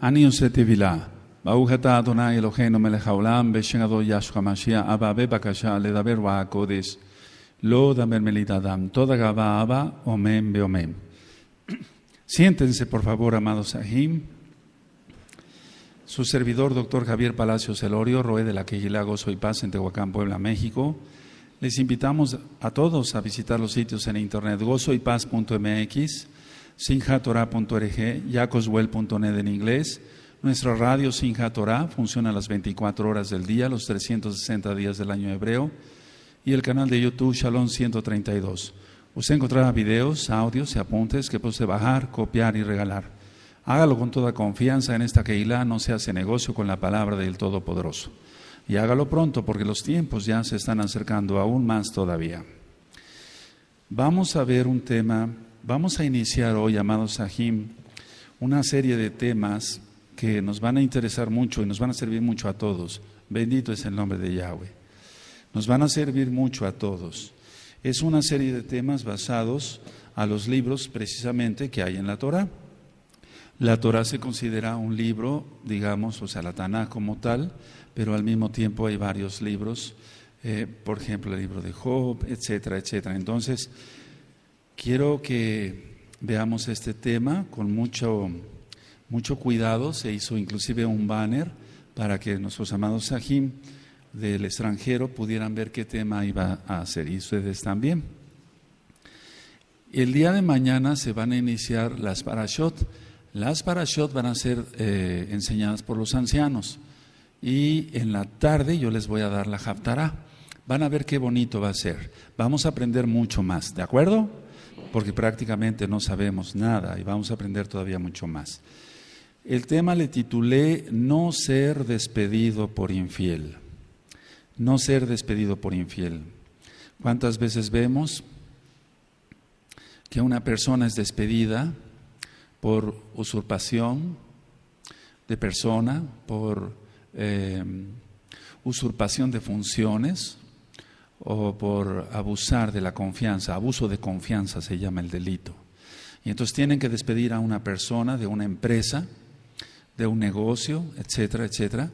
Ani Setivila, Baujata Adonai Eloheinu melech haolam, Beshem Ado Yahshua Mashiach, Abba Bebakasha, Ledaber Kodesh, Lo Damer Melitadam, Toda Gaba Abba, Omen Beomen. Siéntense, por favor, amados Sahim. Su servidor, doctor Javier Palacios Elorio, Roe de la Quejilá, Gozo y Paz en Tehuacán, Puebla, México. Les invitamos a todos a visitar los sitios en internet gozoypaz.mx, sinjatorah.org, yacoswell.net en inglés. Nuestra radio Sinjat Torah funciona a las 24 horas del día, los 360 días del año hebreo. Y el canal de YouTube Shalom 132. Usted encontrará videos, audios y apuntes que puede bajar, copiar y regalar. Hágalo con toda confianza en esta Keilah, no se hace negocio con la palabra del Todopoderoso. Y hágalo pronto porque los tiempos ya se están acercando aún más todavía. Vamos a ver un tema, vamos a iniciar hoy, amados Sahim, una serie de temas que nos van a interesar mucho y nos van a servir mucho a todos. Bendito es el nombre de Yahweh. Nos van a servir mucho a todos. Es una serie de temas basados a los libros precisamente que hay en la Torah. La Torah se considera un libro, digamos, o sea, la Tanaj como tal, pero al mismo tiempo hay varios libros, por ejemplo, el libro de Job, etcétera, etcétera. Entonces, quiero que veamos este tema con mucho cuidado. Se hizo inclusive un banner para que nuestros amados Sahim del extranjero pudieran ver qué tema iba a hacer, y ustedes también. El día de mañana se van a iniciar las parashot. Las parashot van a ser enseñadas por los ancianos y en la tarde yo les voy a dar la Haftarah. Van a ver qué bonito va a ser. Vamos a aprender mucho más, ¿de acuerdo? Porque prácticamente no sabemos nada y vamos a aprender todavía mucho más. El tema le titulé No ser despedido por infiel. No ser despedido por infiel. ¿Cuántas veces vemos que una persona es despedida por usurpación de persona, por usurpación de funciones o por abusar de la confianza? Abuso de confianza se llama el delito. Y entonces tienen que despedir a una persona de una empresa, de un negocio, etcétera, etcétera.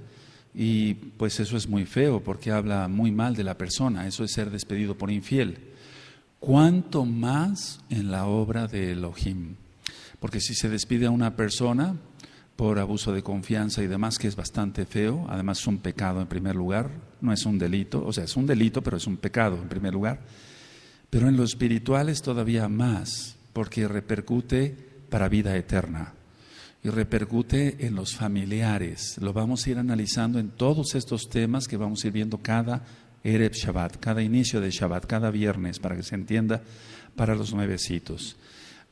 Y pues eso es muy feo porque habla muy mal de la persona. Eso es ser despedido por infiel. ¿Cuánto más en la obra de Elohim? Porque si se despide a una persona por abuso de confianza y demás, que es bastante feo, además es un pecado en primer lugar, no es un delito, o sea, es un delito, pero es un pecado en primer lugar. Pero en lo espiritual es todavía más, porque repercute para vida eterna y repercute en los familiares. Lo vamos a ir analizando en todos estos temas que vamos a ir viendo cada Erev Shabbat, cada inicio de Shabbat, cada viernes, para que se entienda para los nuevecitos.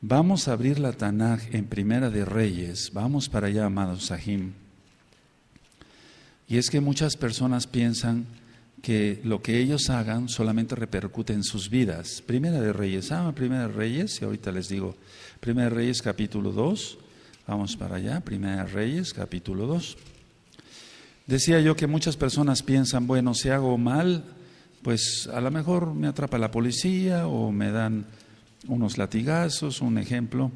Vamos a abrir la Tanaj en Primera de Reyes. Vamos para allá, amados Sahim. Y es que muchas personas piensan que lo que ellos hagan solamente repercute en sus vidas. Primera de Reyes, Primera de Reyes, y ahorita les digo, Primera de Reyes capítulo 2. Vamos para allá, Primera de Reyes capítulo 2. Decía yo que muchas personas piensan, bueno, si hago mal, pues a lo mejor me atrapa la policía o me dan unos latigazos, un ejemplo,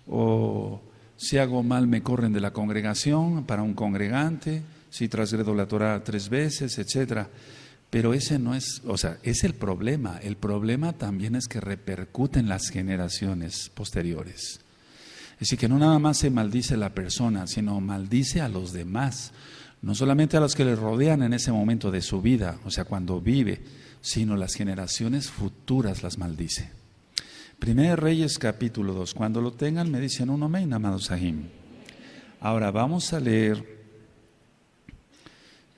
o si hago mal me corren de la congregación para un congregante, si transgredo la Torah 3 veces, etcétera. Pero ese no es, o sea, es el problema. El problema también es que repercute en las generaciones posteriores. Es decir, que no nada más se maldice la persona, sino maldice a los demás. No solamente a los que le rodean en ese momento de su vida, o sea, cuando vive, sino las generaciones futuras las maldice. Primera de Reyes capítulo 2. Cuando lo tengan me dicen un amén, amados Sahim. Ahora vamos a leer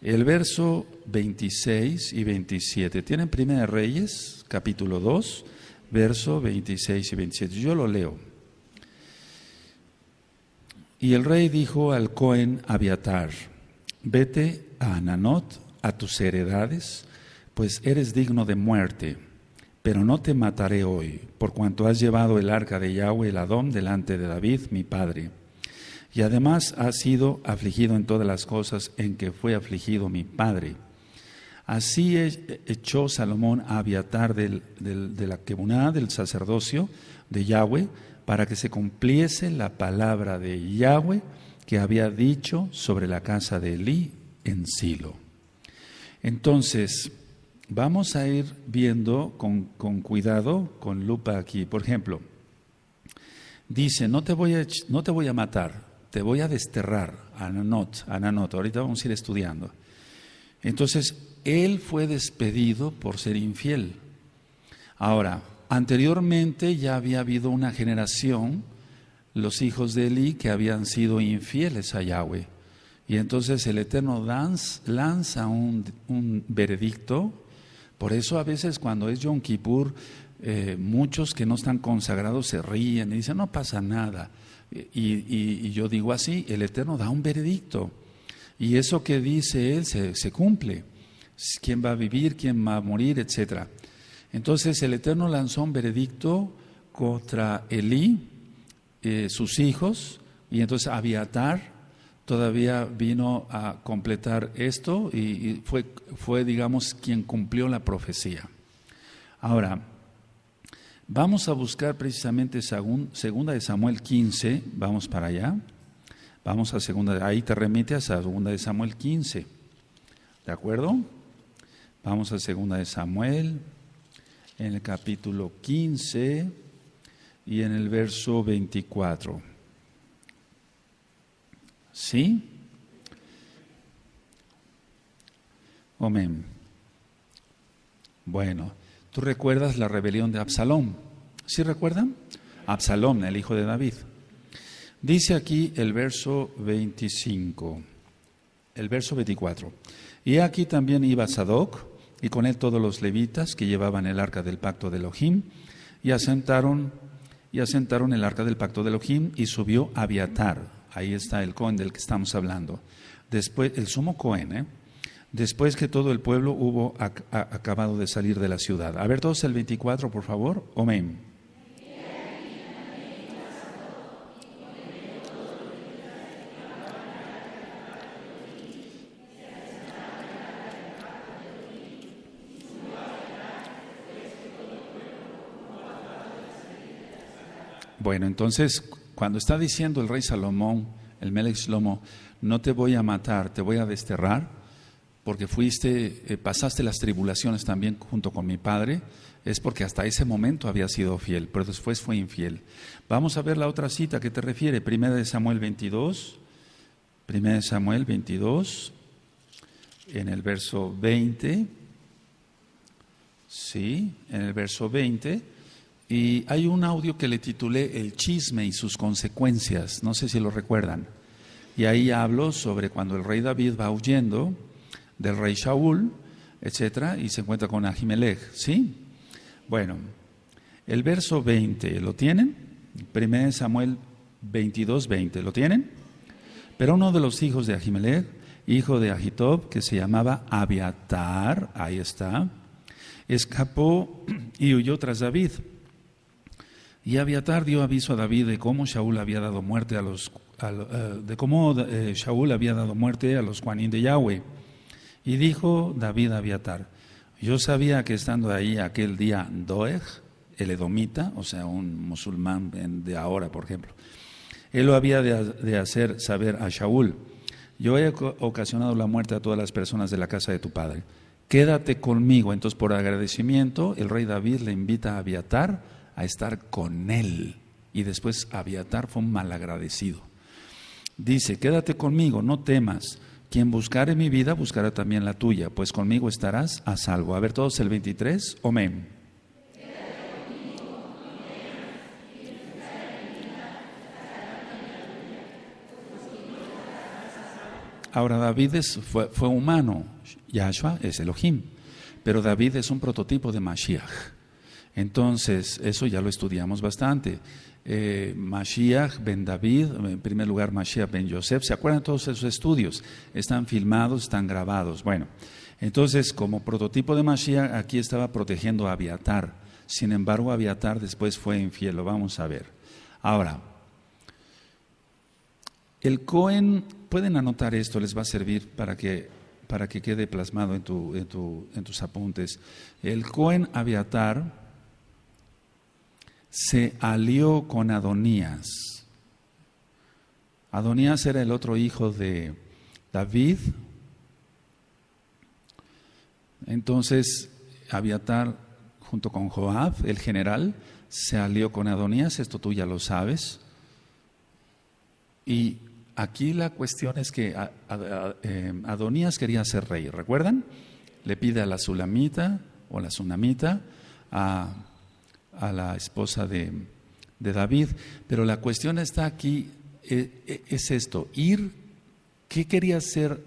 el verso 26 y 27. ¿Tienen Primera de Reyes capítulo 2, verso 26 y 27? Yo lo leo. Y el rey dijo al Cohen Abiatar: vete a Ananot, a tus heredades, pues eres digno de muerte, pero no te mataré hoy, por cuanto has llevado el arca de Yahweh, el Adón, delante de David, mi padre. Y además has sido afligido en todas las cosas en que fue afligido mi padre. Así echó Salomón a Abiatar de la Kebuná, del sacerdocio de Yahweh, para que se cumpliese la palabra de Yahweh que había dicho sobre la casa de Elí en Silo. Entonces, vamos a ir viendo con cuidado, con lupa aquí. Por ejemplo, dice, no te voy a matar, te voy a desterrar, Ananot. Ahorita vamos a ir estudiando. Entonces, él fue despedido por ser infiel. Ahora, anteriormente ya había habido una generación, los hijos de Elí, que habían sido infieles a Yahweh. Y entonces el Eterno lanza un veredicto. Por eso a veces cuando es Yom Kippur, muchos que no están consagrados se ríen y dicen, no pasa nada. Y yo digo así, el Eterno da un veredicto. Y eso que dice Él se cumple. ¿Quién va a vivir, quién va a morir, etcétera? Entonces el Eterno lanzó un veredicto contra Elí, sus hijos, y entonces Abiatar todavía vino a completar esto y fue, digamos, quien cumplió la profecía. Ahora, vamos a buscar precisamente segunda de Samuel 15, vamos para allá. Vamos a ahí te remite a segunda de Samuel 15, ¿de acuerdo? Vamos a segunda de Samuel, en el capítulo 15 y en el verso 24. ¿Sí? Amén. Bueno, ¿tú recuerdas la rebelión de Absalón? ¿Sí recuerdan? Absalón, el hijo de David. Dice aquí el verso 25, el verso 24. Y aquí también iba Sadoc, y con él todos los levitas que llevaban el arca del pacto de Elohim, y asentaron el arca del pacto de Elohim, y subió Abiatar. Ahí está el Cohen del que estamos hablando. Después, el sumo Cohen, después que todo el pueblo hubo acabado de salir de la ciudad. A ver todos el 24, por favor. Amén. Bueno, entonces, cuando está diciendo el rey Salomón, el Melech Shlomo, no te voy a matar, te voy a desterrar, porque pasaste las tribulaciones también junto con mi padre, es porque hasta ese momento había sido fiel, pero después fue infiel. Vamos a ver la otra cita que te refiere, 1 Samuel 22, en el verso 20, sí, en el verso 20, y hay un audio que le titulé El chisme y sus consecuencias, no sé si lo recuerdan. Y ahí hablo sobre cuando el rey David va huyendo del rey Shaul, etcétera, y se encuentra con Ahimelech, ¿sí? Bueno, el verso 20, ¿lo tienen? 1 Samuel 22, 20, ¿lo tienen? Pero uno de los hijos de Ahimelech, hijo de Ahitob, que se llamaba Abiatar, ahí está, escapó y huyó tras David. Y Abiatar dio aviso a David de cómo Shaul había dado muerte a los Juanín de Yahweh. Y dijo David a Abiatar, yo sabía que estando ahí aquel día Doeg, el edomita, o sea, un musulmán de ahora, por ejemplo, él lo había de hacer saber a Shaul, yo he ocasionado la muerte a todas las personas de la casa de tu padre. Quédate conmigo. Entonces, por agradecimiento, el rey David le invita a Abiatar a estar con él. Y después Abiatar fue un malagradecido. Dice, quédate conmigo, no temas. Quien buscare mi vida, buscará también la tuya, pues conmigo estarás a salvo. A ver todos el 23, amén. Ahora David fue humano, Yahshua es Elohim, pero David es un prototipo de Mashiach. Entonces, eso ya lo estudiamos bastante. Mashiach ben David, en primer lugar Mashiach ben Yosef, ¿se acuerdan todos esos estudios? Están filmados, están grabados. Bueno, entonces como prototipo de Mashiach aquí estaba protegiendo a Abiatar. Sin embargo, Abiatar después fue infiel, lo vamos a ver. Ahora, el Cohen, pueden anotar esto, les va a servir para que quede plasmado en tus apuntes. El Cohen Abiatar se alió con Adonías. Adonías era el otro hijo de David. Entonces Abiatar, junto con Joab, el general, se alió con Adonías, esto tú ya lo sabes. Y aquí la cuestión es que Adonías quería ser rey, ¿recuerdan? Le pide a la Sulamita o la Sunamita, a la esposa de David, pero la cuestión está aquí, es esto, ¿qué quería hacer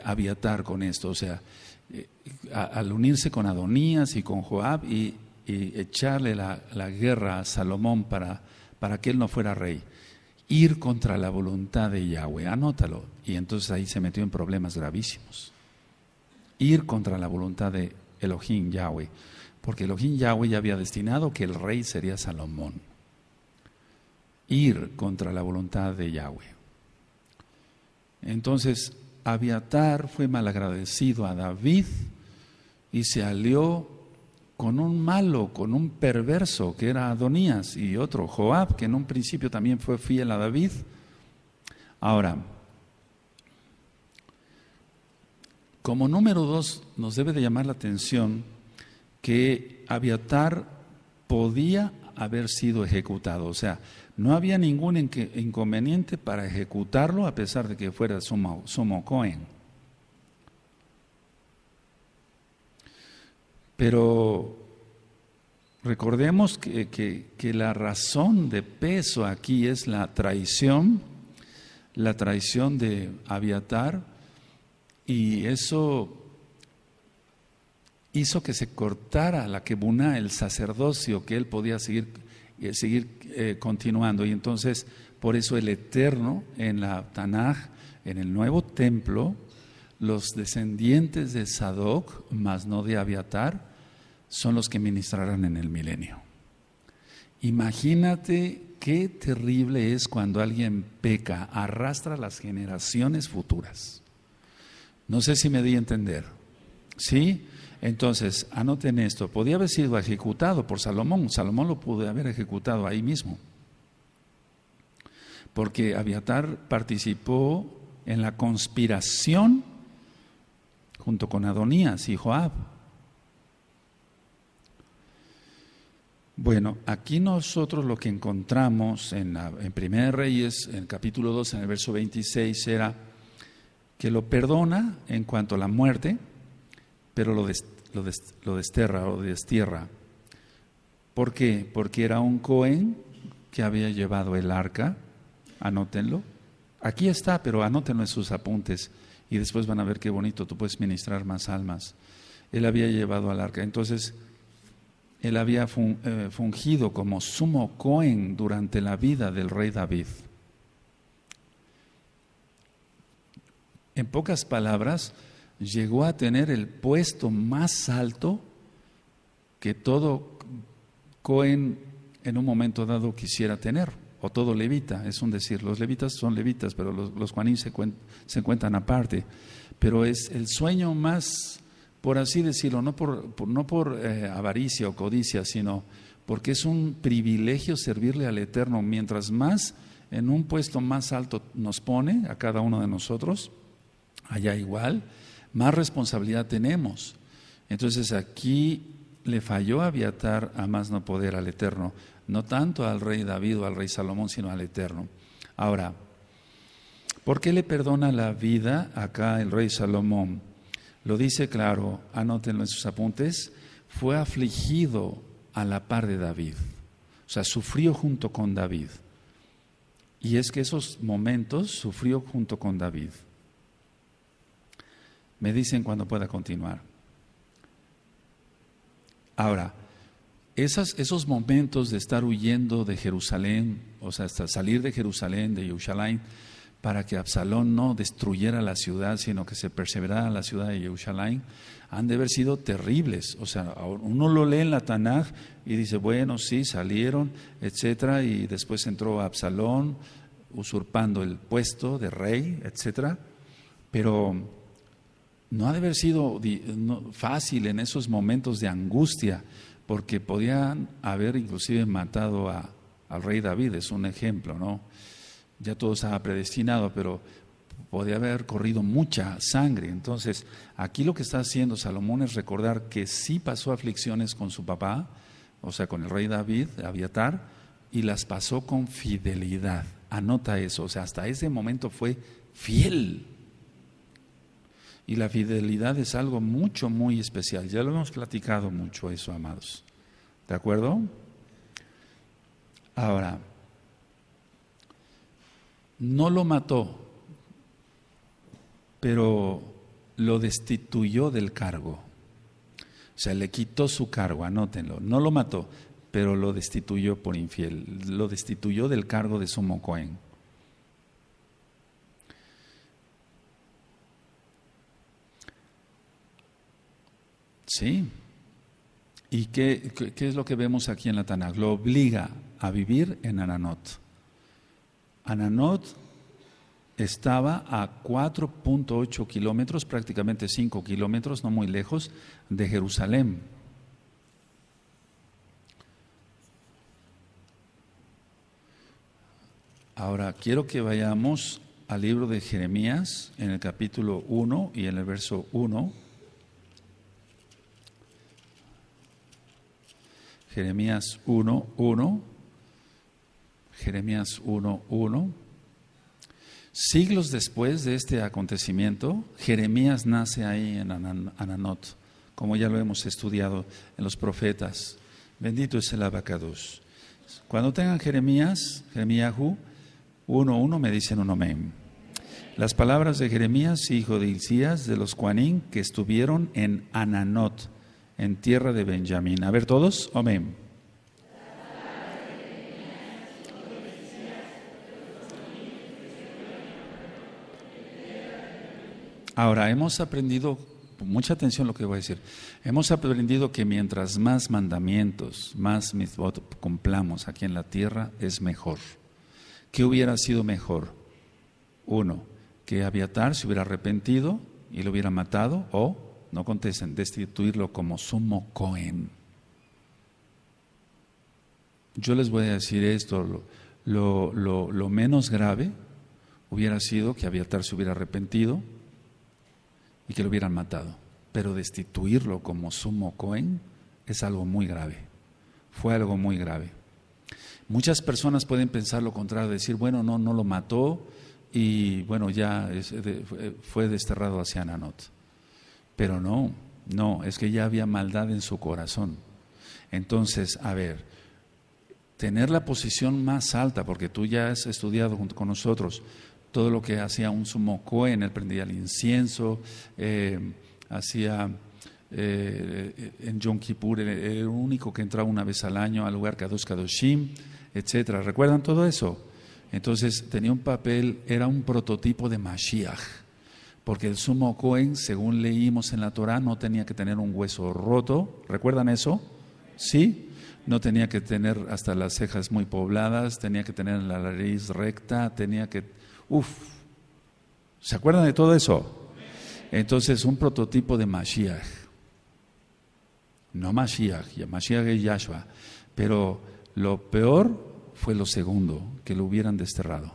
Abiatar con esto? O sea, al unirse con Adonías y con Joab y echarle la guerra a Salomón para que él no fuera rey, ir contra la voluntad de Yahweh, anótalo, y entonces ahí se metió en problemas gravísimos. Ir contra la voluntad de Elohim Yahweh, porque Elohim Yahweh ya había destinado que el rey sería Salomón. Ir contra la voluntad de Yahweh. Entonces Abiatar fue malagradecido a David y se alió con un malo, con un perverso que era Adonías, y otro, Joab, que en un principio también fue fiel a David. Ahora, como número 2, nos debe de llamar la atención que Abiatar podía haber sido ejecutado, o sea, no había ningún inconveniente para ejecutarlo a pesar de que fuera sumo Cohen. Pero recordemos que la razón de peso aquí es la traición de Abiatar, y eso hizo que se cortara la kebuná, el sacerdocio, que él podía seguir continuando. Y entonces, por eso el Eterno, en la Tanaj, en el nuevo templo, los descendientes de Sadoc, mas no de Abiatar, son los que ministrarán en el milenio. Imagínate qué terrible es cuando alguien peca, arrastra a las generaciones futuras. No sé si me di a entender. ¿Sí? Entonces, anoten esto, podía haber sido ejecutado por Salomón. Salomón lo pudo haber ejecutado ahí mismo, porque Abiatar participó en la conspiración junto con Adonías y Joab. Bueno, aquí nosotros lo que encontramos en 1 Reyes, en el capítulo 2, en el verso 26, era que lo perdona en cuanto a la muerte, pero lo desterra o destierra. ¿Por qué? Porque era un Cohen que había llevado el arca, anótenlo. Aquí está, pero anótenlo en sus apuntes y después van a ver qué bonito, tú puedes ministrar más almas. Él había llevado al arca, entonces él había fungido como sumo Cohen durante la vida del rey David. En pocas palabras, llegó a tener el puesto más alto que todo Cohen en un momento dado quisiera tener, o todo levita, es un decir, los levitas son levitas, pero los Juanín se cuentan aparte, pero es el sueño más, por así decirlo, no por avaricia o codicia, sino porque es un privilegio servirle al Eterno. Mientras más en un puesto más alto nos pone a cada uno de nosotros, allá igual, más responsabilidad tenemos. Entonces aquí le falló a Abiatar a más no poder al Eterno, no tanto al rey David o al rey Salomón, sino al Eterno. Ahora, ¿por qué le perdona la vida acá el rey Salomón? Lo dice claro, anótenlo en sus apuntes, fue afligido a la par de David, o sea, sufrió junto con David. Y es que esos momentos sufrió junto con David. Me dicen cuando pueda continuar. Ahora, esos momentos de estar huyendo de Jerusalén, o sea, hasta salir de Jerusalén, de Yerushalayim, para que Absalón no destruyera la ciudad, sino que se perseverara en la ciudad de Yerushalayim, han de haber sido terribles. O sea, uno lo lee en la Tanaj y dice, bueno, sí, salieron, etcétera, y después entró Absalón, usurpando el puesto de rey, etcétera, pero no ha de haber sido fácil en esos momentos de angustia, porque podían haber inclusive matado al rey David, es un ejemplo, ¿no? ya todo estaba predestinado, pero podía haber corrido mucha sangre. Entonces, aquí lo que está haciendo Salomón es recordar que sí pasó aflicciones con su papá, o sea, con el rey David, Abiatar, y las pasó con fidelidad. Anota eso, o sea, hasta ese momento fue fiel. Y la fidelidad es algo mucho, muy especial. Ya lo hemos platicado mucho eso, amados. ¿De acuerdo? Ahora, no lo mató, pero lo destituyó del cargo. O sea, le quitó su cargo, anótenlo. No lo mató, pero lo destituyó por infiel. Lo destituyó del cargo de sumo cohen. Sí. ¿Y qué es lo que vemos aquí en la Tanaj? Lo obliga a vivir en Ananot. Ananot estaba a 4.8 kilómetros, prácticamente 5 kilómetros, no muy lejos, de Jerusalén. Ahora, quiero que vayamos al libro de Jeremías, en el capítulo 1 y en el verso 1. Jeremías 1:1. Jeremías 1:1. Siglos después de este acontecimiento, Jeremías nace ahí en Ananot, como ya lo hemos estudiado en los profetas. Bendito es el Abacados. Cuando tengan Jeremías 1:1, me dicen un amén. Las palabras de Jeremías, hijo de Hilcías, de los Cuanín, que estuvieron en Ananot, en tierra de Benjamín. A ver todos, amén. Ahora, hemos aprendido, mucha atención lo que voy a decir, hemos aprendido que mientras más mandamientos, más mitzvot cumplamos aquí en la tierra, es mejor. ¿Qué hubiera sido mejor? Uno, que Abiatar se hubiera arrepentido y lo hubiera matado, o, no contesten, destituirlo como sumo cohen. Yo les voy a decir esto, lo menos grave hubiera sido que Abiatar se hubiera arrepentido y que lo hubieran matado, pero destituirlo como sumo cohen es algo muy grave, fue algo muy grave. Muchas personas pueden pensar lo contrario, decir, bueno, no lo mató y bueno, ya fue desterrado hacia Ananot. Pero no, es que ya había maldad en su corazón. Entonces, a ver, tener la posición más alta, porque tú ya has estudiado junto con nosotros todo lo que hacía un sumo cohen, él prendía el incienso, hacía en Yom Kippur, el único que entraba una vez al año al lugar Kadosh Kadoshim, etcétera. ¿Recuerdan todo eso? Entonces tenía un papel, era un prototipo de Mashiach, porque el sumo cohen, según leímos en la Torah, no tenía que tener un hueso roto. ¿Recuerdan eso? Sí. No tenía que tener hasta las cejas muy pobladas, tenía que tener la nariz recta, tenía que... ¿Se acuerdan de todo eso? Entonces, un prototipo de Mashiach. No Mashiach, Mashiach es Yahshua. Pero lo peor fue lo segundo, que lo hubieran desterrado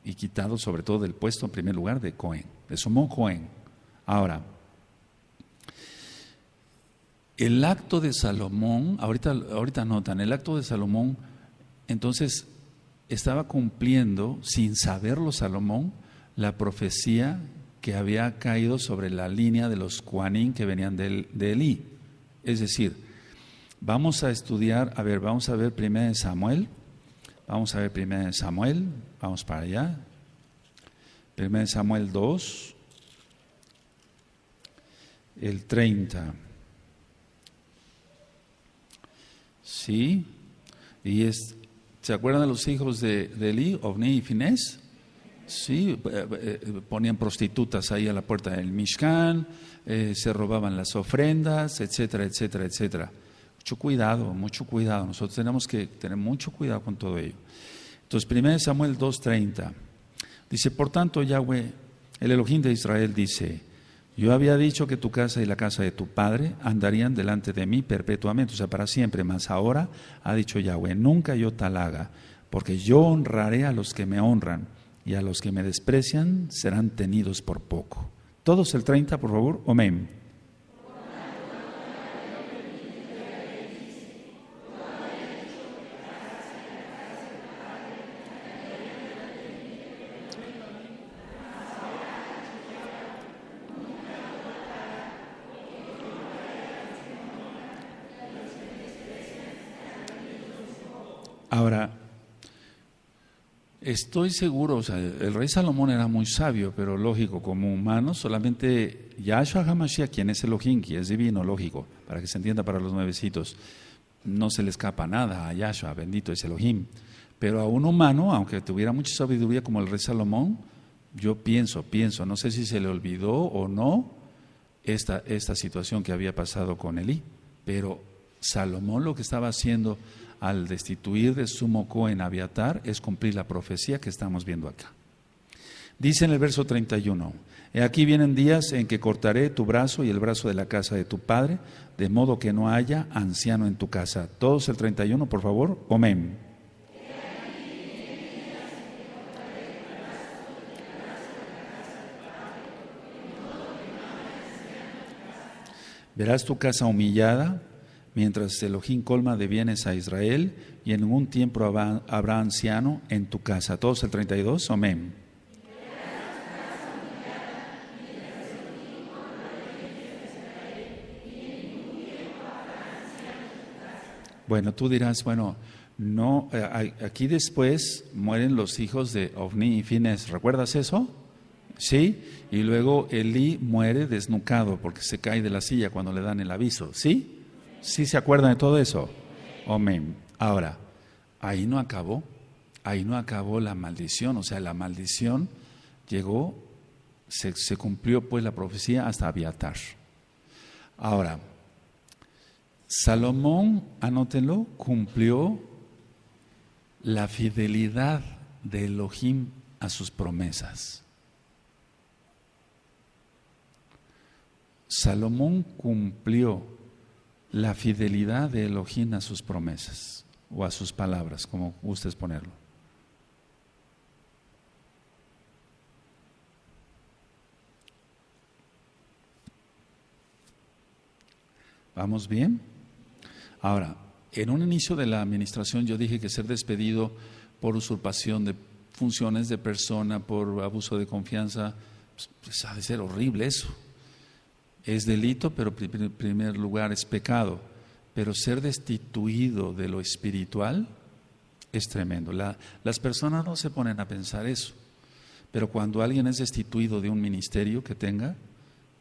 y quitado sobre todo del puesto en primer lugar de Cohen, de sumo Cohen. Ahora, el acto de Salomón, ahorita notan, el acto de Salomón, entonces estaba cumpliendo, sin saberlo Salomón, la profecía que había caído sobre la línea de los Cuanín que venían de Elí. Es decir, vamos a estudiar, vamos a ver 1 Samuel, vamos para allá, 1 Samuel 2, el 30. Sí, y ¿se acuerdan de los hijos de Elí, Ofni y Finés? Sí, ponían prostitutas ahí a la puerta del Mishkan, se robaban las ofrendas, etcétera, etcétera, etcétera. Mucho cuidado, nosotros tenemos que tener mucho cuidado con todo ello. Entonces, 1 Samuel 2:30, dice, por tanto, Yahweh, el Elohim de Israel, dice, yo había dicho que tu casa y la casa de tu padre andarían delante de mí perpetuamente, o sea, para siempre, mas ahora ha dicho Yahweh, nunca yo tal haga, porque yo honraré a los que me honran, y a los que me desprecian serán tenidos por poco. Todos el 30, por favor. Amén. Ahora, estoy seguro, o sea, el rey Salomón era muy sabio, pero lógico, como humano, solamente Yahshua HaMashiach, quien es Elohim, quien es divino, lógico, para que se entienda para los nuevecitos, no se le escapa nada a Yahshua, bendito es Elohim. Pero a un humano, aunque tuviera mucha sabiduría como el rey Salomón, yo pienso, no sé si se le olvidó o no esta situación que había pasado con Elí, pero Salomón lo que estaba haciendo al destituir de sumo Cohen Abiatar es cumplir la profecía que estamos viendo acá. Dice en el verso 31, he aquí vienen días en que cortaré tu brazo y el brazo de la casa de tu padre, de modo que no haya anciano en tu casa. Todos el 31, por favor. Amén. Verás tu casa humillada, mientras Elohim colma de bienes a Israel, y en ningún tiempo habrá anciano en tu casa. Todos el 32, amén. Bueno, tú dirás, bueno, no, aquí después mueren los hijos de Ofni y Finés. ¿Recuerdas eso? ¿Sí? Y luego Elí muere desnucado porque se cae de la silla cuando le dan el aviso. ¿Sí? ¿Sí se acuerdan de todo eso? Amén. Ahora, ahí no acabó la maldición, o sea, la maldición llegó, se cumplió pues la profecía hasta Abiatar. Ahora, Salomón, anótenlo, cumplió la fidelidad de Elohim a sus promesas. Salomón cumplió la fidelidad de Elohim a sus promesas o a sus palabras, como gustes ponerlo. ¿Vamos bien? Ahora, en un inicio de la administración yo dije que ser despedido por usurpación de funciones de persona, por abuso de confianza, pues ha de ser horrible eso. Es delito, pero en primer lugar es pecado. Pero ser destituido de lo espiritual es tremendo. Las personas no se ponen a pensar eso. Pero cuando alguien es destituido de un ministerio que tenga,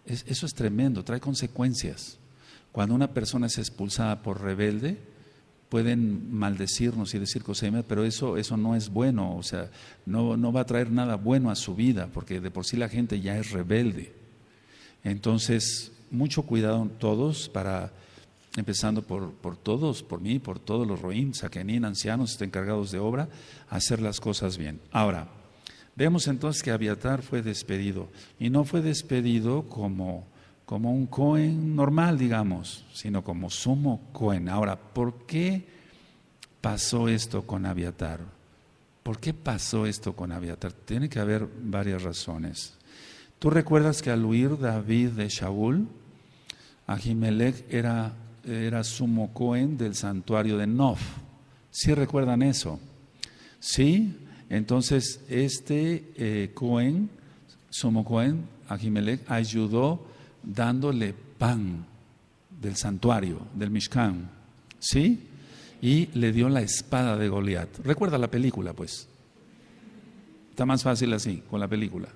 eso es tremendo, trae consecuencias. Cuando una persona es expulsada por rebelde, pueden maldecirnos y decir cosas, pero eso no es bueno. O sea, no va a traer nada bueno a su vida, porque de por sí la gente ya es rebelde. Entonces, mucho cuidado todos, empezando por todos, por mí, por todos los roim, saquenín, ancianos, encargados de obra, hacer las cosas bien. Ahora, vemos entonces que Abiatar fue despedido, y no fue despedido como un Cohen normal, digamos, sino como sumo Cohen. Ahora, ¿por qué pasó esto con Abiatar? ¿Por qué pasó esto con Abiatar? Tiene que haber varias razones. ¿Tú recuerdas que al huir David de Shaul, Ahimelech era sumo Cohen del santuario de Nof? ¿Sí recuerdan eso? ¿Sí? Entonces Cohen, sumo Cohen, Ahimelech, ayudó dándole pan del santuario, del Mishkan. ¿Sí? Y le dio la espada de Goliat. Recuerda la película, pues. Está más fácil así, con la película.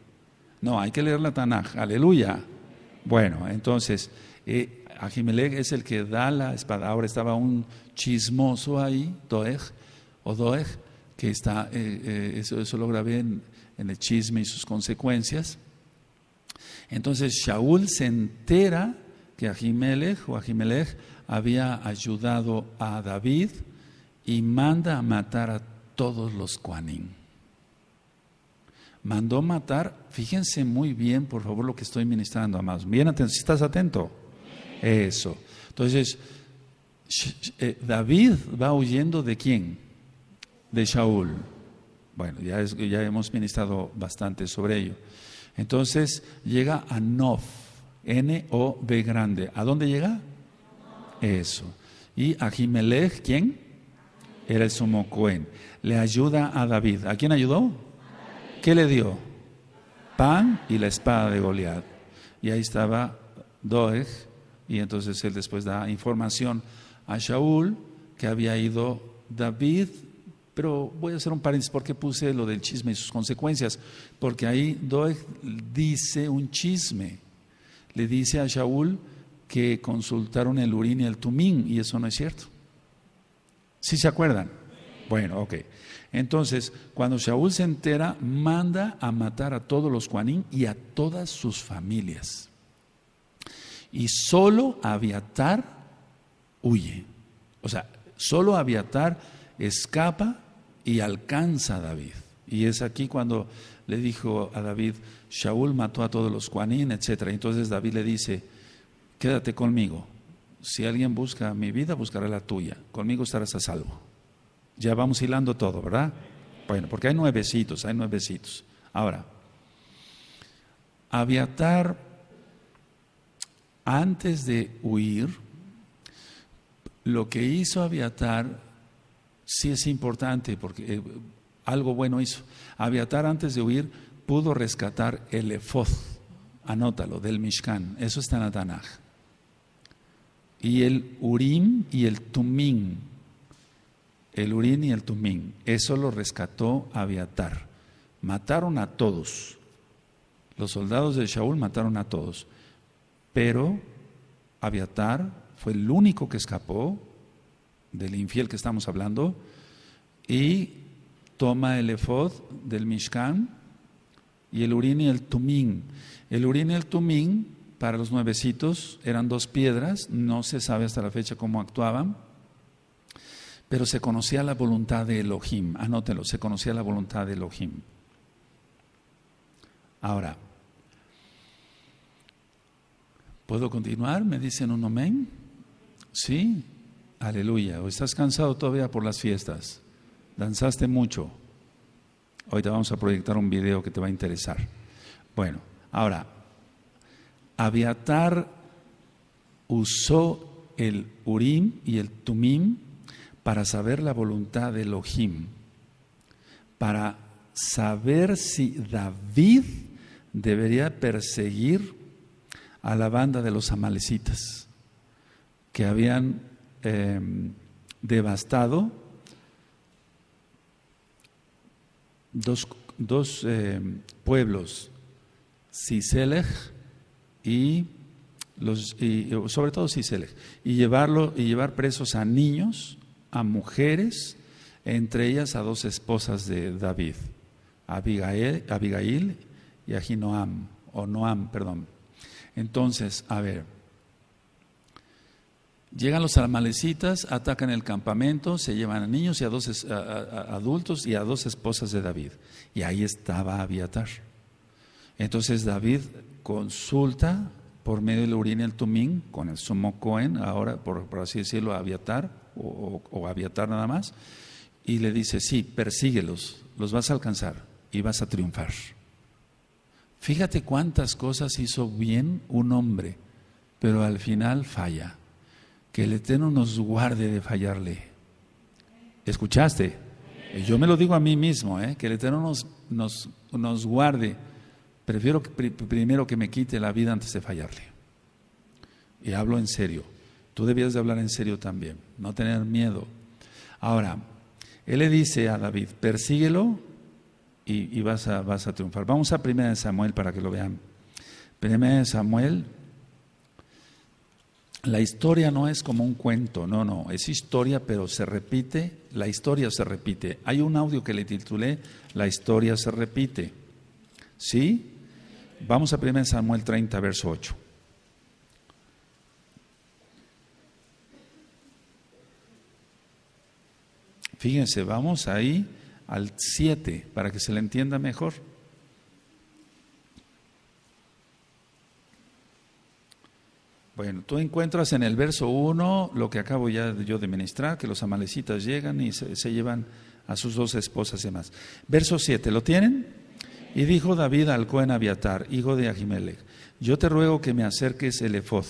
No, hay que leer la Tanaj, aleluya. Bueno, entonces, Ahimelech es el que da la espada. Ahora estaba un chismoso ahí, Doeg, que está, eso lo grabé en el chisme y sus consecuencias. Entonces, Shaul se entera que Ahimelech había ayudado a David y manda a matar a todos los Kohanim. Mandó matar, fíjense muy bien, por favor, lo que estoy ministrando, amados. Bien atento, ¿estás atento? Eso. Entonces, David va huyendo ¿de quién? De Shaul. Bueno, ya hemos ministrado bastante sobre ello. Entonces llega a Nov, N-O-V grande. ¿A dónde llega? Eso. Y Ahimelech, ¿quién? Era el sumo Cohen. Le ayuda a David. ¿A quién ayudó? ¿Qué le dio? Pan y la espada de Goliat. Y ahí estaba Doeg, y entonces él después da información a Shaul que había ido David. Pero voy a hacer un paréntesis, ¿por qué puse lo del chisme y sus consecuencias? Porque ahí Doeg dice un chisme. Le dice a Shaul que consultaron el Urín y el Tumín, y eso no es cierto. ¿Sí se acuerdan? Bueno, ok. Entonces, cuando Shaul se entera, manda a matar a todos los Juanín y a todas sus familias. Y solo Abiatar huye. O sea, solo Abiatar escapa y alcanza a David. Y es aquí cuando le dijo a David, Shaul mató a todos los Juanín, etc. Entonces David le dice, quédate conmigo. Si alguien busca mi vida, buscará la tuya. Conmigo estarás a salvo. Ya vamos hilando todo, ¿verdad? Bueno, porque hay nuevecitos. Ahora, Abiatar, antes de huir, lo que hizo Abiatar sí es importante, porque algo bueno hizo. Abiatar, antes de huir, pudo rescatar el efod, anótalo, del Mishkan. Eso está en la Tanaj. Y el Urim y el Tumín. El Urín y el Tumín, eso lo rescató Abiatar. Mataron a todos. Los soldados de Shaul mataron a todos. Pero Abiatar fue el único que escapó del infiel que estamos hablando y toma el efod del Mishkan y el Urín y el Tumín. El Urín y el Tumín, para los nuevecitos, eran 2 piedras, no se sabe hasta la fecha cómo actuaban. Pero se conocía la voluntad de Elohim, anótelo, se conocía la voluntad de Elohim. Ahora, ¿puedo continuar? ¿Me dicen un amén? Sí, aleluya. ¿O estás cansado todavía por las fiestas? ¿Danzaste mucho? Ahorita vamos a proyectar un video que te va a interesar. Bueno, ahora, Abiatar usó el Urim y el Tumim para saber la voluntad de Elohim, para saber si David debería perseguir a la banda de los amalecitas que habían devastado dos pueblos, Siselech y sobre todo Siselech, y llevar presos a niños, a mujeres, entre ellas a 2 esposas de David, Abigail y Ahinoam, o Noam, perdón. Entonces, a ver, llegan los amalecitas, atacan el campamento, se llevan a niños y a 2 adultos y a 2 esposas de David. Y ahí estaba Abiatar. Entonces David consulta por medio del Urín y el Tumín con el sumo Cohen, ahora por así decirlo, Abiatar, o Abiatar nada más, y le dice, sí, persíguelos, los vas a alcanzar y vas a triunfar. Fíjate cuántas cosas hizo bien un hombre, pero al final falla. Que el Eterno nos guarde de fallarle. ¿Escuchaste? Yo me lo digo a mí mismo, que el Eterno nos guarde. Prefiero primero que me quite la vida antes de fallarle. Y hablo en serio. Tú debías de hablar en serio también, no tener miedo. Ahora, él le dice a David, persíguelo y vas a triunfar. Vamos a 1 Samuel para que lo vean. 1 Samuel, la historia no es como un cuento, no, es historia, pero se repite, la historia se repite. Hay un audio que le titulé, La historia se repite. ¿Sí? Vamos a 1 Samuel 30, verso 8. Fíjense, vamos ahí al 7 para que se le entienda mejor. Bueno, tú encuentras en el verso 1 lo que acabo ya yo de ministrar, que los amalecitas llegan y se llevan a sus 2 esposas y demás. Verso 7, ¿lo tienen? Y dijo David al Cohen Abiatar, hijo de Ahimelech: yo te ruego que me acerques el efod.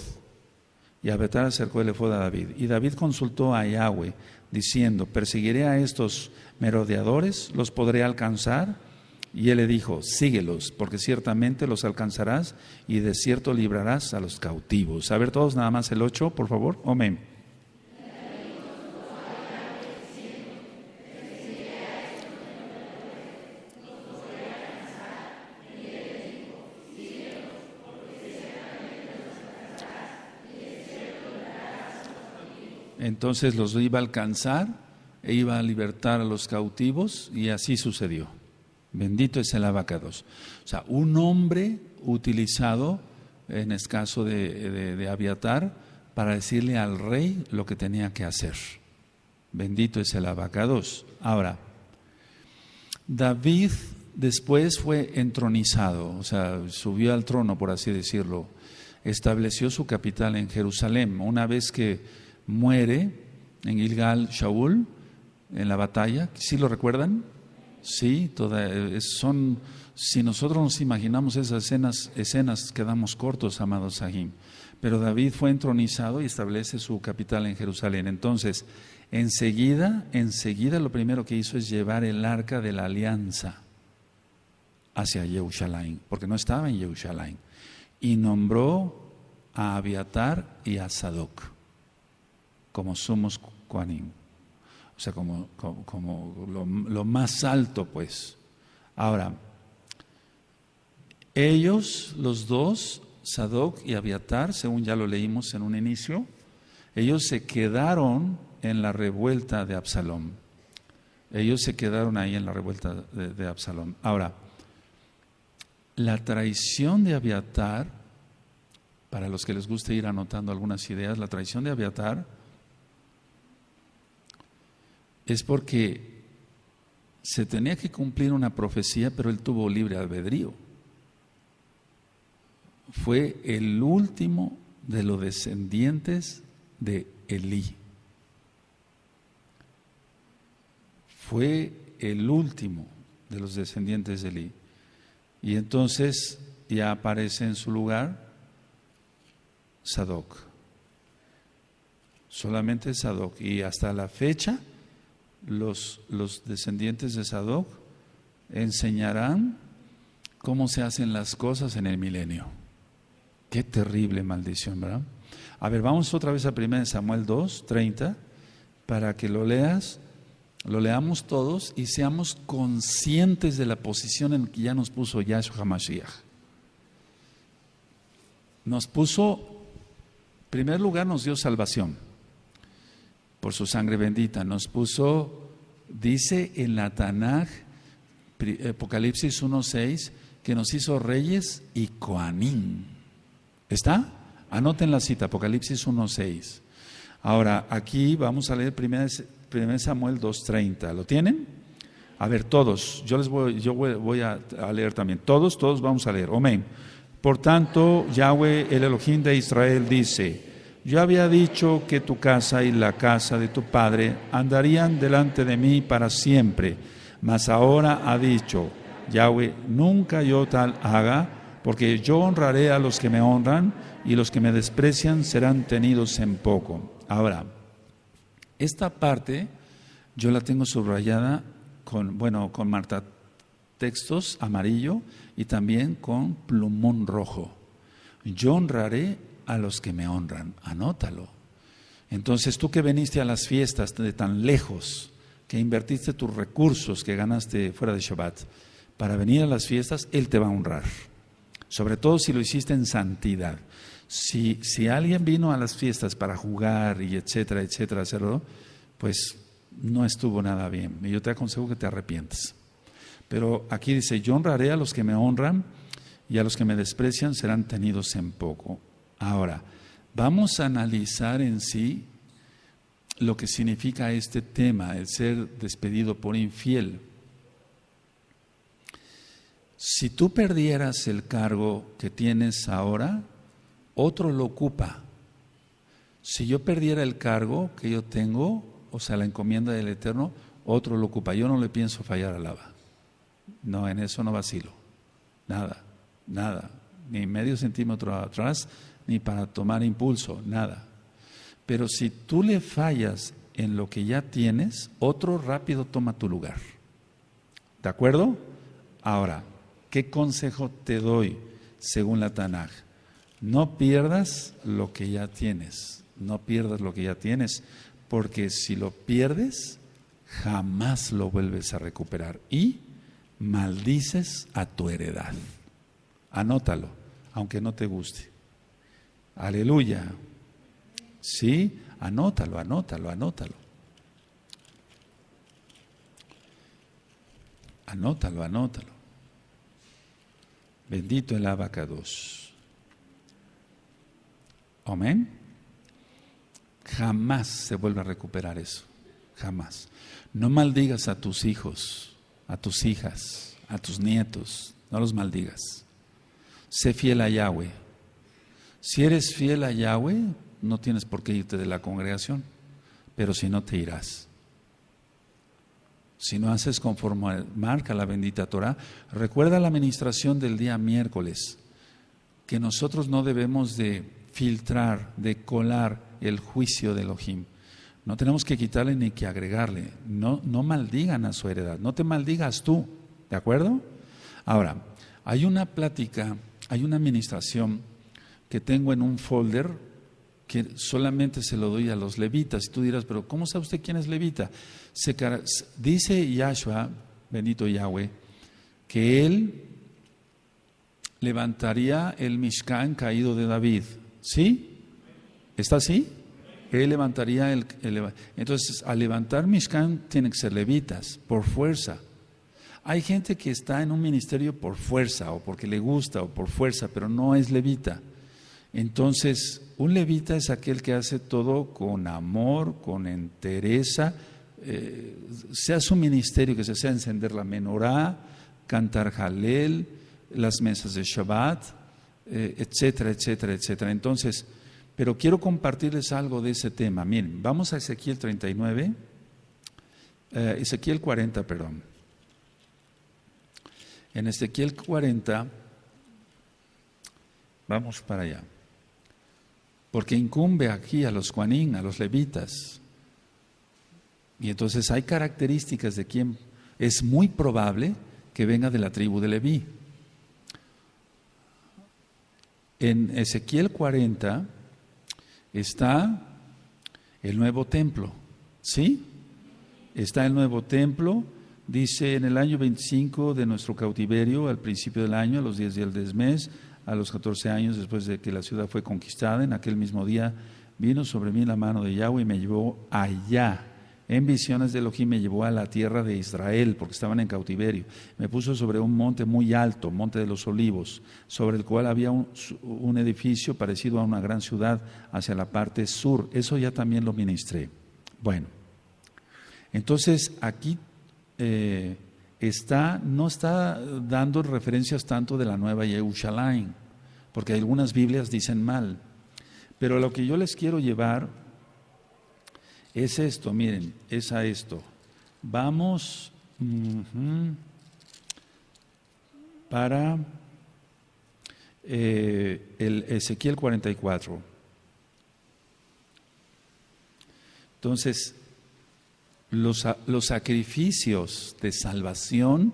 Y Abiatar acercó el efod a David. Y David consultó a Yahweh, diciendo: ¿perseguiré a estos merodeadores? ¿Los podré alcanzar? Y él le dijo: síguelos, porque ciertamente los alcanzarás y de cierto librarás a los cautivos. A ver todos nada más el 8, por favor. Amén. Entonces los iba a alcanzar e iba a libertar a los cautivos, y así sucedió. Bendito es el abacados. O sea, un hombre utilizado, en el caso de Abiatar, para decirle al rey lo que tenía que hacer. Bendito es el abacados. Ahora, David después fue entronizado, o sea, subió al trono, por así decirlo. Estableció su capital en Jerusalén. Una vez que muere en Gilgal Shaul, en la batalla, ¿sí lo recuerdan? Sí, si nosotros nos imaginamos esas escenas quedamos cortos, amados Sahim. Pero David fue entronizado y establece su capital en Jerusalén. Entonces, enseguida lo primero que hizo es llevar el arca de la alianza hacia Jerusalén, porque no estaba en Jerusalén, y nombró a Abiatar y a Sadoc como sumos Kohanim, o sea, como lo más alto, pues. Ahora, ellos, los dos, Sadoc y Abiatar, según ya lo leímos en un inicio, ellos se quedaron en la revuelta de Absalom. Ellos se quedaron ahí en la revuelta de Absalom. Ahora, la traición de Abiatar, para los que les guste ir anotando algunas ideas, la traición de Abiatar es porque se tenía que cumplir una profecía, pero él tuvo libre albedrío. Fue el último de los descendientes de Elí. Fue el último de los descendientes de Elí. Y entonces ya aparece en su lugar Sadoc. Solamente Sadoc. Y hasta la fecha, los descendientes de Sadoc enseñarán cómo se hacen las cosas en el milenio. Qué terrible maldición, ¿verdad? A ver, vamos otra vez a 1 Samuel 2, 30, para que lo leamos todos y seamos conscientes de la posición en que ya nos puso Yahshua HaMashiach. Nos puso, en primer lugar, nos dio salvación por su sangre bendita. Nos puso, dice en la Tanaj, Apocalipsis 1:6, que nos hizo reyes y Kohanim. ¿Está? Anoten la cita, Apocalipsis 1:6. Ahora, aquí vamos a leer 1 Samuel 2:30. ¿Lo tienen? A ver, todos. Yo voy a leer también. Todos vamos a leer. Amén. Por tanto, Yahweh, el Elohim de Israel, dice: yo había dicho que tu casa y la casa de tu padre andarían delante de mí para siempre, mas ahora ha dicho Yahweh: nunca yo tal haga, porque yo honraré a los que me honran y los que me desprecian serán tenidos en poco. Ahora, esta parte yo la tengo subrayada con marcatextos amarillo y también con plumón rojo. Yo honraré a los que me honran. Anótalo. Entonces, tú que viniste a las fiestas de tan lejos, que invertiste tus recursos que ganaste fuera de Shabbat para venir a las fiestas, Él te va a honrar. Sobre todo si lo hiciste en santidad. Si alguien vino a las fiestas para jugar y etcétera, hacerlo, pues no estuvo nada bien. Y yo te aconsejo que te arrepientas. Pero aquí dice: yo honraré a los que me honran y a los que me desprecian serán tenidos en poco. Ahora, vamos a analizar en sí lo que significa este tema, el ser despedido por infiel. Si tú perdieras el cargo que tienes ahora, otro lo ocupa. Si yo perdiera el cargo que yo tengo, o sea, la encomienda del Eterno, otro lo ocupa. Yo no le pienso fallar al Abba. No, en eso no vacilo. Nada, nada. Ni medio centímetro atrás, ni para tomar impulso, nada. Pero si tú le fallas en lo que ya tienes, otro rápido toma tu lugar. ¿De acuerdo? Ahora, ¿qué consejo te doy según la Tanaj? No pierdas lo que ya tienes. No pierdas lo que ya tienes, porque si lo pierdes, jamás lo vuelves a recuperar. Y maldices a tu heredad. Anótalo, aunque no te guste. Aleluya. Sí, anótalo. Anótalo. Bendito el Abacados. Amén. Jamás se vuelve a recuperar eso. Jamás. No maldigas a tus hijos, a tus hijas, a tus nietos. No los maldigas. Sé fiel a Yahweh. Si eres fiel a Yahweh, no tienes por qué irte de la congregación, pero si no, te irás. Si no haces conforme marca la bendita Torah, recuerda la administración del día miércoles, que nosotros no debemos de filtrar, de colar el juicio de Elohim. No tenemos que quitarle ni que agregarle. No maldigan a su heredad, no te maldigas tú, ¿de acuerdo? Ahora, hay una plática, hay una administración que tengo en un folder que solamente se lo doy a los levitas. Y tú dirás, pero ¿cómo sabe usted quién es levita? Dice Yahshua, bendito Yahweh, que él levantaría el Mishkan caído de David. ¿Sí? ¿Está así? Él levantaría entonces, al levantar Mishkan tienen que ser levitas, por fuerza. Hay gente que está en un ministerio por fuerza, o porque le gusta, o por fuerza, pero no es levita. Entonces, un levita es aquel que hace todo con amor, con entereza, sea su ministerio, que sea encender la menorá, cantar Halel, las mesas de Shabbat, etcétera, etcétera, etcétera. Entonces, pero quiero compartirles algo de ese tema. Miren, vamos a Ezequiel 40, perdón. En Ezequiel 40, vamos para allá. Porque incumbe aquí a los Juanín, a los levitas. Y entonces hay características de quien es muy probable que venga de la tribu de Leví. En Ezequiel 40 está el nuevo templo, ¿sí? Está el nuevo templo, dice en el año 25 de nuestro cautiverio, al principio del año, a los 10 días del mes, a los 14 años después de que la ciudad fue conquistada, en aquel mismo día vino sobre mí la mano de Yahweh y me llevó allá. En visiones de Elohim me llevó a la tierra de Israel, porque estaban en cautiverio. Me puso sobre un monte muy alto, monte de los olivos, sobre el cual había un edificio parecido a una gran ciudad hacia la parte sur. Eso ya también lo ministré. Bueno, entonces aquí no está dando referencias tanto de la nueva Jerusalén, porque algunas Biblias dicen mal. Pero lo que yo les quiero llevar es esto, miren, es a esto. Vamos para el Ezequiel 44. Entonces, los sacrificios de salvación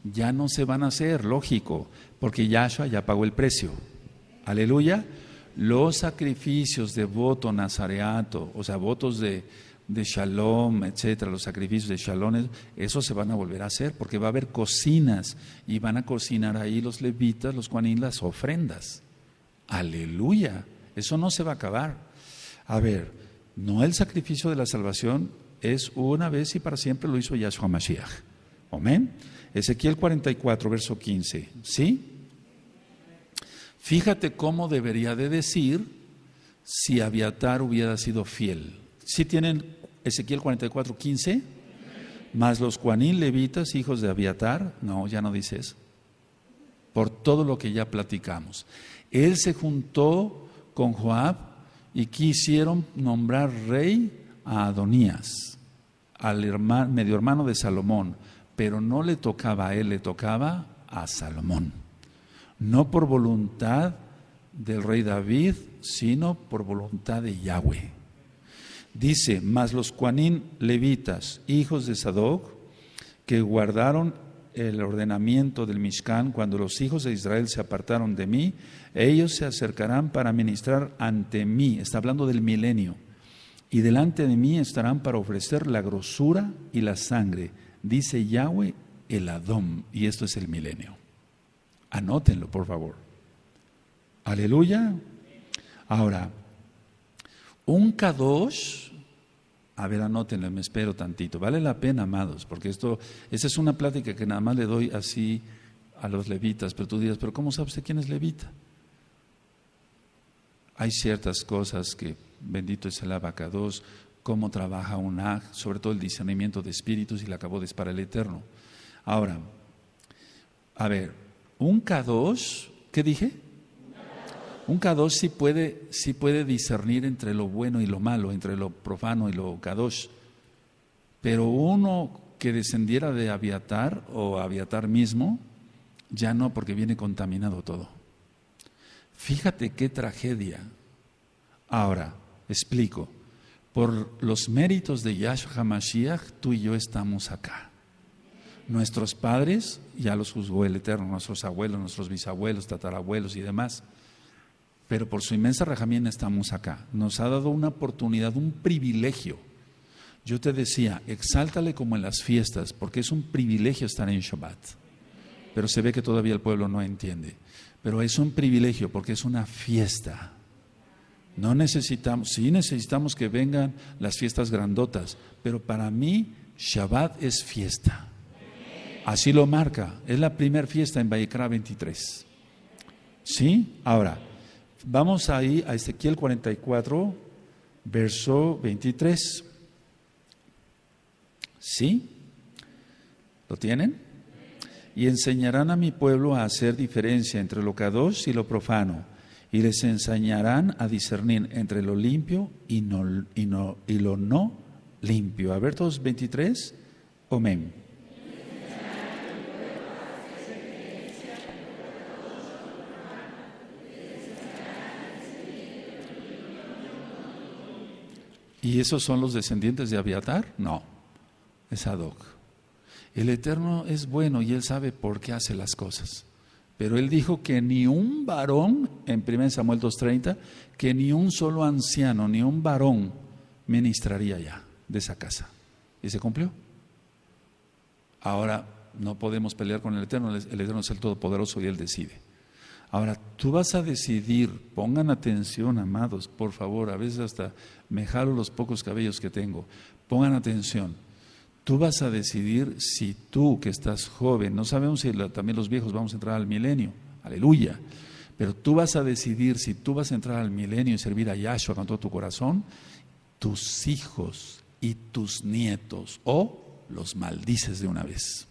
ya no se van a hacer, lógico, porque Yahshua ya pagó el precio. Aleluya. Los sacrificios de voto nazareato, o sea, votos de shalom, etcétera, los sacrificios de shalom, eso se van a volver a hacer, porque va a haber cocinas y van a cocinar ahí los levitas, los Juanín, las ofrendas. Aleluya. Eso no se va a acabar. A ver, no, el sacrificio de la salvación es una vez y para siempre, lo hizo Yahshua Mashiach. Amén. Ezequiel 44, verso 15. ¿Sí? Fíjate cómo debería de decir si Abiatar hubiera sido fiel. ¿Sí tienen Ezequiel 44, 15? Más los Juanín levitas, hijos de Abiatar. No, ya no dice eso. Por todo lo que ya platicamos. Él se juntó con Joab y quisieron nombrar rey a Adonías. al hermano, medio hermano de Salomón, pero no le tocaba a él, le tocaba a Salomón. No por voluntad del rey David, sino por voluntad de Yahweh. Dice, mas los Coanín levitas, hijos de Sadoc, que guardaron el ordenamiento del Mishkan, cuando los hijos de Israel se apartaron de mí, ellos se acercarán para ministrar ante mí, está hablando del milenio, y delante de mí estarán para ofrecer la grosura y la sangre, dice Yahweh el Adón, y esto es el milenio. Anótenlo, por favor. Aleluya. Ahora, un Kadosh, a ver, anótenlo, me espero tantito. Vale la pena, amados, porque esta es una plática que nada más le doy así a los levitas, pero tú dirás, ¿pero cómo sabes de quién es levita? Hay ciertas cosas que, bendito es el Abacados, cómo trabaja un Aj, sobre todo el discernimiento de espíritus y la cabodes para el Eterno. Ahora, a ver, un Kadosh, ¿qué dije? Un Kadosh sí puede discernir entre lo bueno y lo malo, entre lo profano y lo Kadosh. Pero uno que descendiera de Abiatar o Abiatar mismo, ya no, porque viene contaminado todo. Fíjate qué tragedia. Ahora, explico. Por los méritos de Yahshua HaMashiach, tú y yo estamos acá. Nuestros padres ya los juzgó el Eterno, nuestros abuelos, nuestros bisabuelos, tatarabuelos y demás. Pero por su inmensa rajamín estamos acá. Nos ha dado una oportunidad, un privilegio. Yo te decía, exáltale como en las fiestas, porque es un privilegio estar en Shabbat. Pero se ve que todavía el pueblo no entiende. Pero es un privilegio porque es una fiesta. No necesitamos, sí necesitamos que vengan las fiestas grandotas, pero para mí Shabbat es fiesta. Así lo marca, es la primera fiesta en Vayikra 23. ¿Sí? Ahora, vamos ahí a Ezequiel 44, verso 23. ¿Sí? ¿Lo tienen? Y enseñarán a mi pueblo a hacer diferencia entre lo kadosh y lo profano, y les enseñarán a discernir entre lo limpio y lo no limpio. A ver, todos 23. Amén. ¿Y esos son los descendientes de Abiatar? No, es Sadoc. El Eterno es bueno y Él sabe por qué hace las cosas. Pero Él dijo que ni un varón, en 1 Samuel 2:30, que ni un solo anciano, ni un varón ministraría ya de esa casa. Y se cumplió. Ahora no podemos pelear con el Eterno es el Todopoderoso y Él decide. Ahora, tú vas a decidir, pongan atención, amados, por favor, a veces hasta me jalo los pocos cabellos que tengo, pongan atención. Tú vas a decidir si tú, que estás joven, no sabemos si también los viejos vamos a entrar al milenio, aleluya, pero tú vas a decidir si tú vas a entrar al milenio y servir a Yahshua con todo tu corazón, tus hijos y tus nietos, o los maldices de una vez.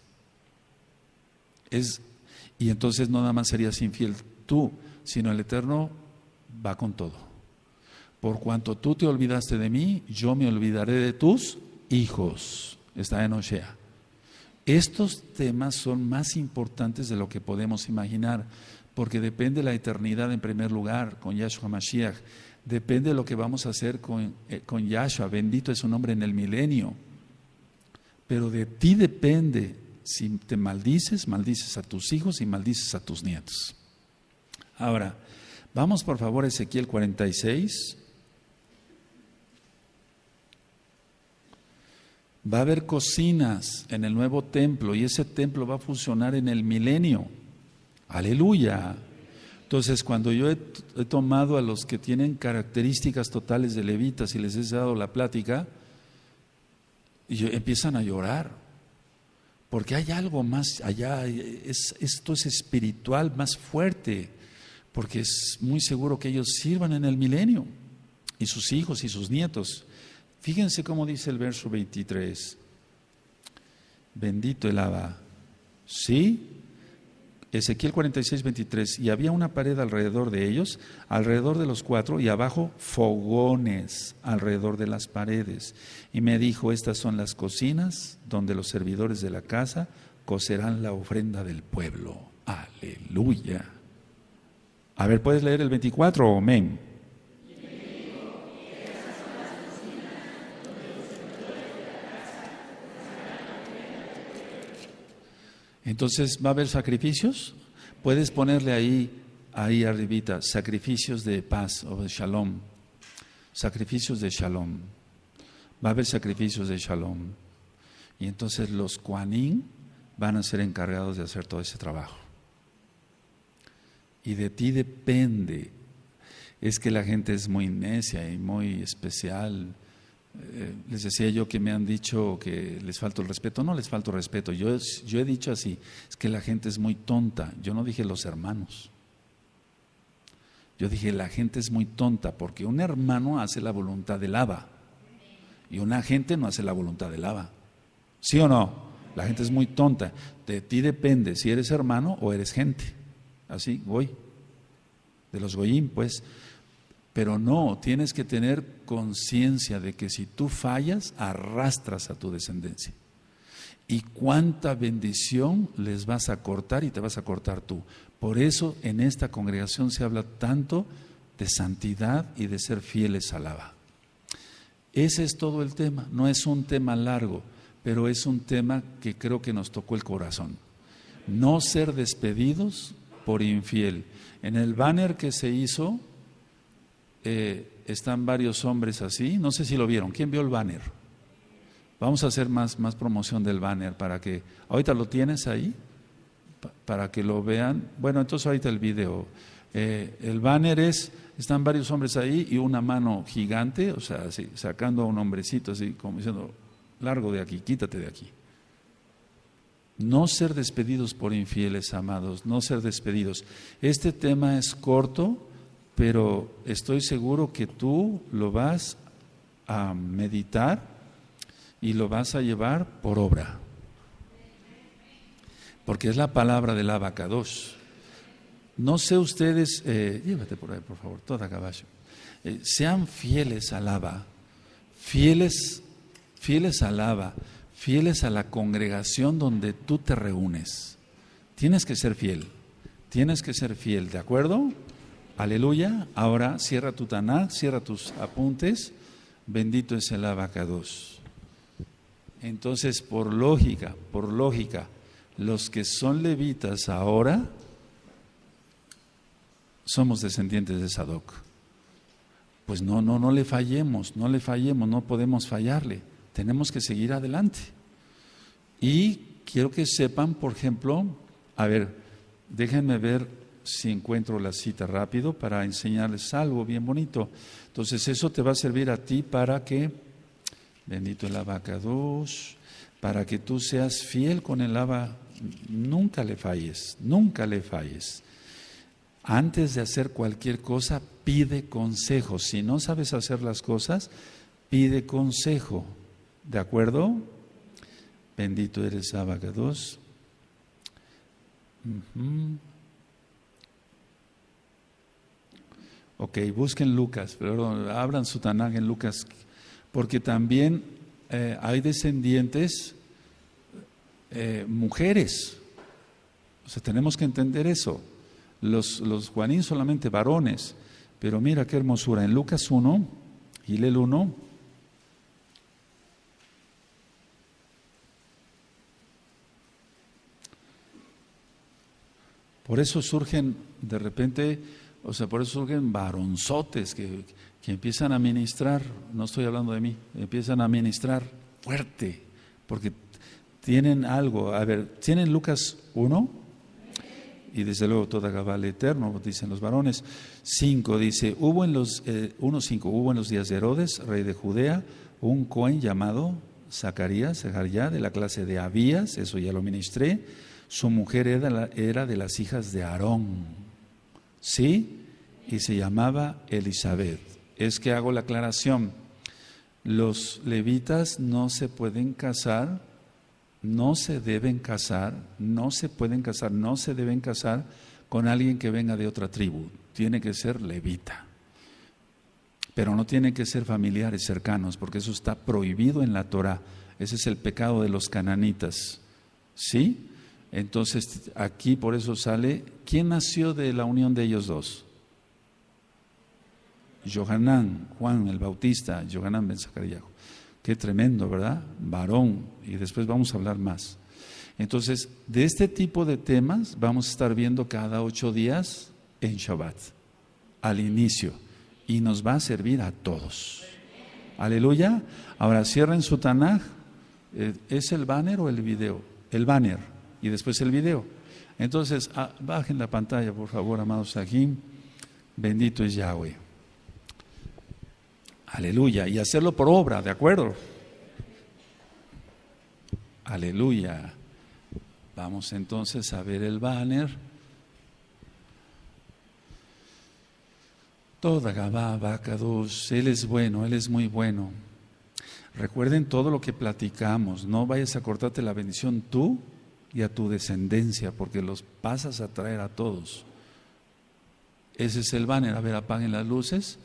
Y entonces no nada más serías infiel tú, sino el Eterno va con todo. Por cuanto tú te olvidaste de mí, yo me olvidaré de tus hijos. Está en Osea. Estos temas son más importantes de lo que podemos imaginar, porque depende de la eternidad en primer lugar, con Yahshua Mashiach. Depende de lo que vamos a hacer con Yahshua. Bendito es su nombre en el milenio. Pero de ti depende. Si te maldices, maldices a tus hijos y maldices a tus nietos. Ahora, vamos por favor a Ezequiel 46. Va a haber cocinas en el nuevo templo y ese templo va a funcionar en el milenio. Aleluya. Entonces, cuando yo he tomado a los que tienen características totales de levitas y les he dado la plática, empiezan a llorar. Porque hay algo más allá, esto es espiritual, más fuerte, porque es muy seguro que ellos sirvan en el milenio, y sus hijos y sus nietos. Fíjense cómo dice el verso 23. Bendito el Abba. ¿Sí? Ezequiel 46, 23, y había una pared alrededor de ellos, alrededor de los cuatro, y abajo fogones alrededor de las paredes. Y me dijo, estas son las cocinas donde los servidores de la casa cocerán la ofrenda del pueblo. Aleluya. A ver, ¿puedes leer el 24? Amén. Entonces, ¿va a haber sacrificios? Puedes ponerle ahí arribita, sacrificios de paz o de shalom. Sacrificios de shalom. Va a haber sacrificios de shalom. Y entonces los Kohanim van a ser encargados de hacer todo ese trabajo. Y de ti depende. Es que la gente es muy necia y muy especial. Les decía yo que me han dicho que les falta el respeto. No les falta el respeto. Yo he dicho así, es que la gente es muy tonta. Yo no dije los hermanos. Yo dije la gente es muy tonta porque un hermano hace la voluntad del Abba y una gente no hace la voluntad del Abba. ¿Sí o no? La gente es muy tonta. De ti depende si eres hermano o eres gente. Así, goy. De los goyim, pues. Pero no, tienes que tener conciencia de que si tú fallas, arrastras a tu descendencia. Y cuánta bendición les vas a cortar y te vas a cortar tú. Por eso en esta congregación se habla tanto de santidad y de ser fieles al Abba. Ese es todo el tema. No es un tema largo, pero es un tema que creo que nos tocó el corazón. No ser despedidos por infiel. En el banner que se hizo, están varios hombres así, no sé si lo vieron. ¿Quién vio el banner? Vamos a hacer más promoción del banner para que, ahorita lo tienes ahí, para que lo vean. Bueno, entonces ahorita el video. El banner están varios hombres ahí y una mano gigante, o sea, así, sacando a un hombrecito así, como diciendo, largo de aquí, quítate de aquí. No ser despedidos por infieles, amados, no ser despedidos. Este tema es corto, pero estoy seguro que tú lo vas a meditar y lo vas a llevar por obra. Porque es la palabra del Abacados. No sé ustedes, llévate por ahí, por favor, toda caballo. Sean fieles al Abba, fieles al Abba, fieles a la congregación donde tú te reúnes. Tienes que ser fiel, ¿de acuerdo? Aleluya. Ahora cierra tu Tanaj, cierra tus apuntes. Bendito es el Abacados. Entonces, por lógica, los que son levitas ahora somos descendientes de Sadoc. Pues no le fallemos, no podemos fallarle. Tenemos que seguir adelante. Y quiero que sepan, por ejemplo, a ver, déjenme ver si encuentro la cita rápido para enseñarles algo bien bonito. Entonces eso te va a servir a ti para que, bendito el Abacados, para que tú seas fiel con el Abba. Nunca le falles. Antes de hacer cualquier cosa, pide consejo. Si no sabes hacer las cosas, pide consejo. ¿De acuerdo? Bendito eres, Abacados. Ok, busquen Lucas, pero abran su Tanaj en Lucas, porque también hay descendientes mujeres. O sea, tenemos que entender eso. Los Juanín solamente varones, pero mira qué hermosura. En Lucas 1, Gilel 1, por eso surgen de repente, por eso surgen varonzotes que empiezan a ministrar, no estoy hablando de mí, empiezan a ministrar fuerte, porque tienen algo. A ver, ¿tienen Lucas 1? Y desde luego toda Gabal eterno, dicen los varones. 5 dice, hubo en los días de Herodes, rey de Judea, un Cohen llamado Zacarías, de la clase de Abías, eso ya lo ministré. Su mujer era de las hijas de Aarón, ¿sí? Y se llamaba Elizabeth. Es que hago la aclaración, los levitas no se pueden casar no se deben casar, no se pueden casar, no se deben casar con alguien que venga de otra tribu. Tiene que ser levita. Pero no tienen que ser familiares cercanos, porque eso está prohibido en la Torah. Ese es el pecado de los cananitas. ¿Sí? Entonces, aquí por eso sale, ¿quién nació de la unión de ellos dos? Johanán, Juan el Bautista, Johanán ben Zacariah. Qué tremendo, ¿verdad? Varón, y después vamos a hablar más. Entonces, de este tipo de temas vamos a estar viendo cada 8 días en Shabbat, al inicio, y nos va a servir a todos. Aleluya. Ahora cierren su Tanaj. ¿Es el banner o el video? El banner, y después el video. Entonces, bajen la pantalla, por favor, amados aquí. Bendito es Yahweh. Aleluya, y hacerlo por obra, ¿de acuerdo? Aleluya. Vamos entonces a ver el banner. Toda Gabá, Bacados, Él es bueno, Él es muy bueno. Recuerden todo lo que platicamos, no vayas a cortarte la bendición tú y a tu descendencia, porque los pasas a traer a todos. Ese es el banner. A ver, apaguen las luces.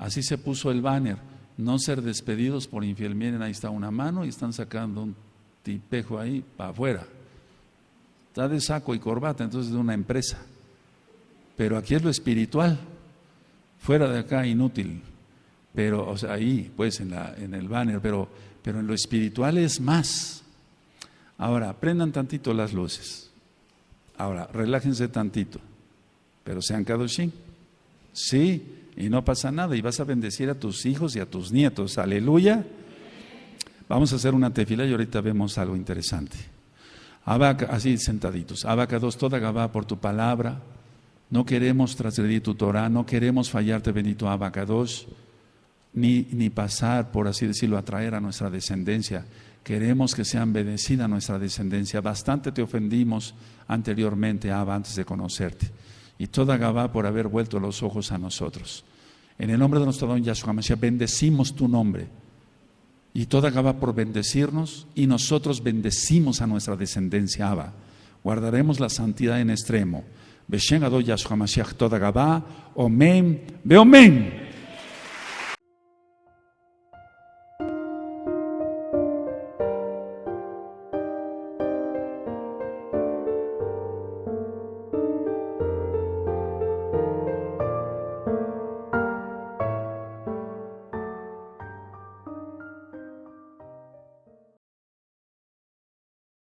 Así se puso el banner, no ser despedidos por infiel. Miren, ahí está una mano y están sacando un tipejo ahí para afuera. Está de saco y corbata, entonces de una empresa. Pero aquí es lo espiritual, fuera de acá inútil. Pero, o sea, ahí, pues en el banner, pero en lo espiritual es más. Ahora, prendan tantito las luces. Ahora, relájense tantito, pero sean kadoshim. Sí. Y no pasa nada, y vas a bendecir a tus hijos y a tus nietos. Aleluya. Vamos a hacer una tefila y ahorita vemos algo interesante. Así sentaditos. Abacados, toda Gabá por tu palabra. No queremos transgredir tu Torah, no queremos fallarte, bendito Abacados, ni pasar, por así decirlo, a traer a nuestra descendencia. Queremos que sean bendecida nuestra descendencia. Bastante te ofendimos anteriormente, Abba, antes de conocerte. Y toda Gabá por haber vuelto los ojos a nosotros. En el nombre de nuestro don Yahshua Mashiach, bendecimos tu nombre. Y toda Gabá por bendecirnos, y nosotros bendecimos a nuestra descendencia, Abba. Guardaremos la santidad en extremo. Beshen Adon Yahshua Mashiach, toda Gabá, Omen, Beomen.